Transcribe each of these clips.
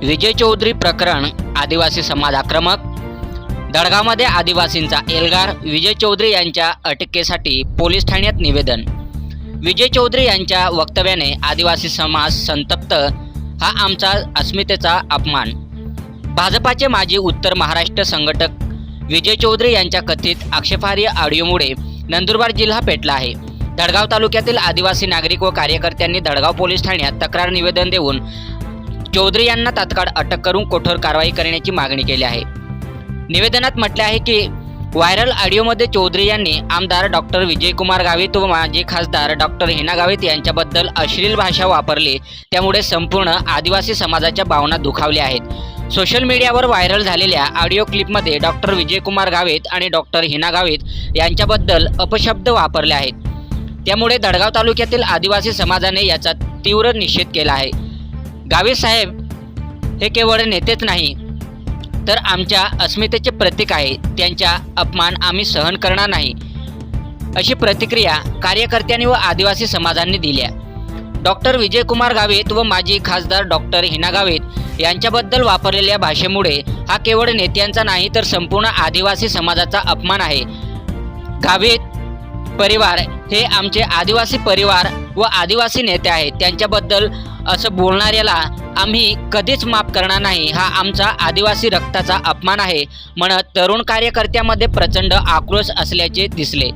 विजय चौधरी प्रकरण आदिवासी समाज आक्रमक। दडगावमध्ये आदिवासींचा एल्गार। विजय चौधरी यांच्या अटकेसाठी पोलीस ठाण्यात निवेदन। विजय चौधरी यांच्या वक्तव्याने आदिवासी समाज संतप्त। हा आमचा अस्मितेचा अपमान। भाजपाचे माजी उत्तर महाराष्ट्र संघटक विजय चौधरी यांच्या कथित आक्षेपार्ह ऑडिओमुळे नंदुरबार जिल्हा पेटला आहे। दडगाव तालुक्यातील आदिवासी नागरिक व कार्यकर्त्यांनी दडगाव पोलीस ठाण्यात तक्रार निवेदन देऊन चौधरी यांना तात्काळ अटक करून कठोर कारवाई करण्याची मागणी केली आहे। निवेदनात म्हटले आहे की व्हायरल ऑडिओमध्ये चौधरी यांनी आमदार डॉक्टर विजयकुमार गावित व माजी खासदार डॉक्टर हिना गावित यांच्याबद्दल अश्लील भाषा वापरली, त्यामुळे संपूर्ण आदिवासी समाजाच्या भावना दुखावल्या आहेत। सोशल मीडियावर व्हायरल झालेल्या ऑडिओ क्लिपमध्ये डॉक्टर विजयकुमार गावित आणि डॉक्टर हिना गावित यांच्याबद्दल अपशब्द वापरले आहेत। त्यामुळे दडगाव तालुक्यातील आदिवासी समाजाने याचा तीव्र निषेध केला आहे। गावित साहेब हे केवळ नेतेच नाही तर आमच्या अस्मितेचे प्रतीक आहे। त्यांचा अपमान आम्ही सहन करणार नाही, अशी प्रतिक्रिया कार्यकर्त्यांनी व आदिवासी समाजांनी दिल्या। डॉक्टर विजयकुमार गावित व माजी खासदार डॉक्टर हिना गावित यांच्याबद्दल वापरलेल्या भाषेमुळे हा केवळ नेत्यांचा नाही तर संपूर्ण आदिवासी समाजाचा अपमान आहे। गावित परिवार हे आमचे आदिवासी परिवार व आदिवासी नेते आहेत। त्यांच्याबद्दल असं बोलणाऱ्याला आम्ही कधीच माफ करणार नाही। हा आमचा आदिवासी रक्ताचा अपमान आहे, म्हणत तरुण कार्यकर्त्यामध्ये प्रचंड आक्रोश असल्याचे दिसले।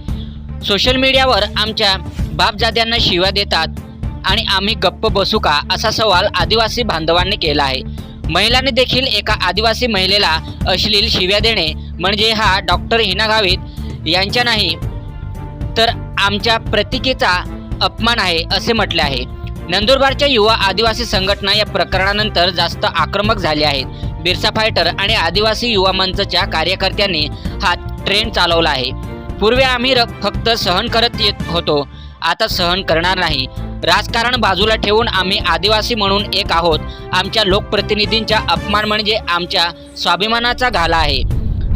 सोशल मीडियावर आमच्या बापजाद्यांना शिव्या देतात आणि आम्ही गप्प बसू का, असा सवाल आदिवासी बांधवांनी केला आहे। महिलांनी देखील एका आदिवासी महिलेला अश्लील शिव्या देणे म्हणजे हा डॉक्टर हिना गावित यांच्या नाही तर आमच्या प्रतिकेचा अपमान आहे, असे म्हटले आहे। नंदुरबारच्या युवा आदिवासी संघटना या प्रकरणानंतर जास्त आक्रमक झाले आहेत। बिरसा फायटर आणि आदिवासी युवा मंचच्या कार्यकर्त्यांनी हा ट्रेंड चालवला आहे। पूर्वी आम्ही फक्त सहन करत येत होतो, आता सहन करणार नाही। राजकारण बाजूला ठेवून आम्ही आदिवासी म्हणून एक आहोत। आमच्या लोकप्रतिनिधींचा अपमान म्हणजे आमच्या स्वाभिमानाचा घाला आहे।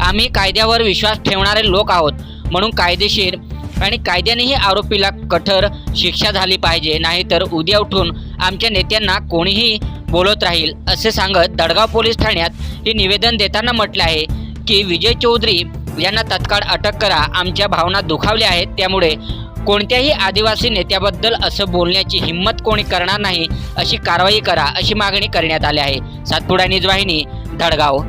आम्ही कायद्यावर विश्वास ठेवणारे लोक आहोत, म्हणून कायदेशीर आणि कायद्यानेही आरोपीला कठोर शिक्षा झाली पाहिजे, नाहीतर उद्या उठून आमच्या नेत्यांना कोणीही बोलत राहील, असे सांगत दडगाव पोलीस ठाण्यात हे निवेदन देताना म्हटले आहे की विजय चौधरी यांना तात्काळ अटक करा। आमच्या भावना दुखावल्या आहेत, त्यामुळे कोणत्याही आदिवासी नेत्याबद्दल असं बोलण्याची हिंमत कोणी करणार नाही, अशी कारवाई करा, अशी मागणी करण्यात आली आहे। सातपुडा न्यूज वाहिनी, दडगाव।